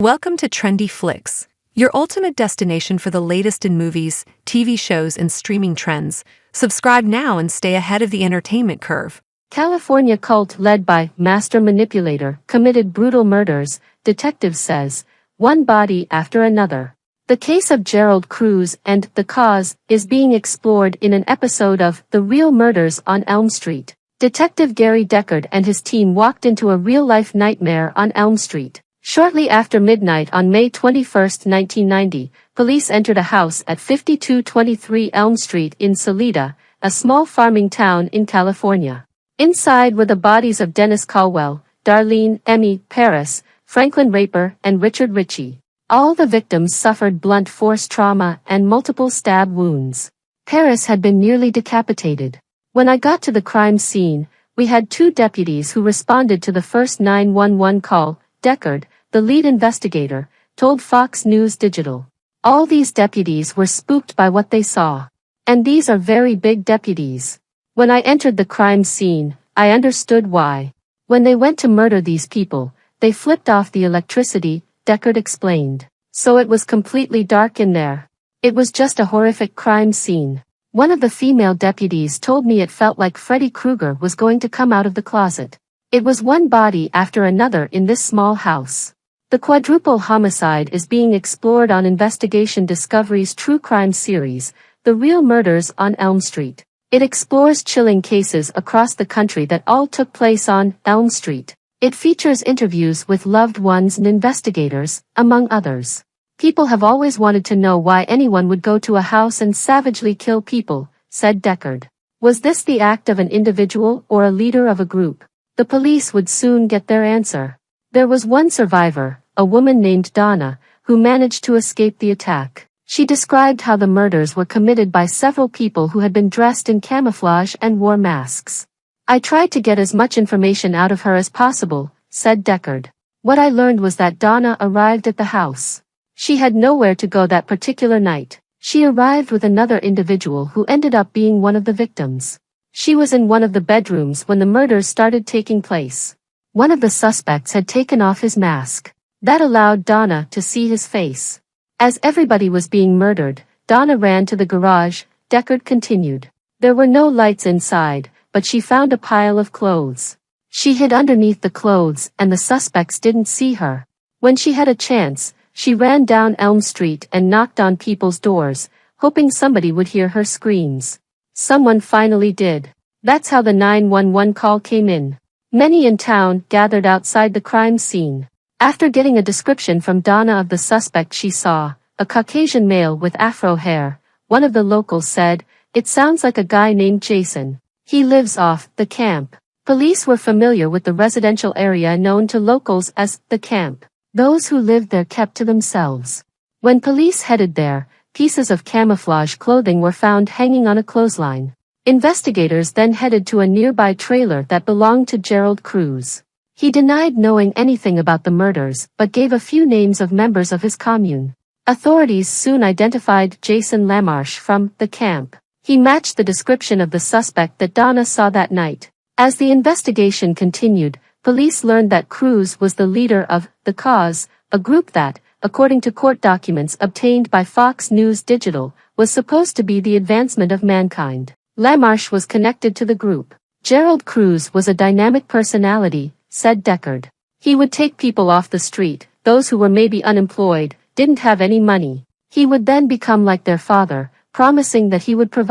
Welcome to Trendy Flicks, your ultimate destination for the latest in movies, TV shows, and streaming trends. Subscribe now and stay ahead of the entertainment curve. California cult led by Master Manipulator committed brutal murders, detective says, one body after another. The case of Gerald Cruz and The Cause is being explored in an episode of The Real Murders on Elm Street. Detective Gary Deckard and his team walked into a real-life nightmare on Elm Street. Shortly after midnight on May 21, 1990, police entered a house at 5223 Elm Street in Salida, a small farming town in California. Inside were the bodies of Dennis Caldwell, Darlene, Emmy, Paris, Franklin Raper, and Richard Ritchie. All the victims suffered blunt force trauma and multiple stab wounds. Paris had been nearly decapitated. When I got to the crime scene, we had two deputies who responded to the first 911 call. Deckard, the lead investigator, told Fox News Digital. All these deputies were spooked by what they saw. And these are very big deputies. When I entered the crime scene, I understood why. When they went to murder these people, they flipped off the electricity, Deckard explained. So it was completely dark in there. It was just a horrific crime scene. One of the female deputies told me it felt like Freddy Krueger was going to come out of the closet. It was one body after another in this small house. The quadruple homicide is being explored on Investigation Discovery's true crime series, The Real Murders on Elm Street. It explores chilling cases across the country that all took place on Elm Street. It features interviews with loved ones and investigators, among others. People have always wanted to know why anyone would go to a house and savagely kill people, said Deckard. Was this the act of an individual or a leader of a group? The police would soon get their answer. There was one survivor, a woman named Donna, who managed to escape the attack. She described how the murders were committed by several people who had been dressed in camouflage and wore masks. I tried to get as much information out of her as possible, said Deckard. What I learned was that Donna arrived at the house. She had nowhere to go that particular night. She arrived with another individual who ended up being one of the victims. She was in one of the bedrooms when the murders started taking place. One of the suspects had taken off his mask. That allowed Donna to see his face. As everybody was being murdered, Donna ran to the garage, Deckard continued. There were no lights inside, but she found a pile of clothes. She hid underneath the clothes and the suspects didn't see her. When she had a chance, she ran down Elm Street and knocked on people's doors, hoping somebody would hear her screams. Someone finally did. That's how the 911 call came in. Many in town gathered outside the crime scene. After getting a description from Donna of the suspect she saw, a Caucasian male with afro hair, one of the locals said, "It sounds like a guy named Jason. He lives off the camp." Police were familiar with the residential area known to locals as the camp. Those who lived there kept to themselves. When police headed there, pieces of camouflage clothing were found hanging on a clothesline. Investigators then headed to a nearby trailer that belonged to Gerald Cruz. He denied knowing anything about the murders but gave a few names of members of his commune. Authorities soon identified Jason Lamarche from the camp. He matched the description of the suspect that Donna saw that night. As the investigation continued, police learned that Cruz was the leader of The Cause, a group that, according to court documents obtained by Fox News Digital, was supposed to be the advancement of mankind. Lamarche was connected to the group. Gerald Cruz was a dynamic personality, said Deckard. He would take people off the street, those who were maybe unemployed, didn't have any money. He would then become like their father, promising that he would provide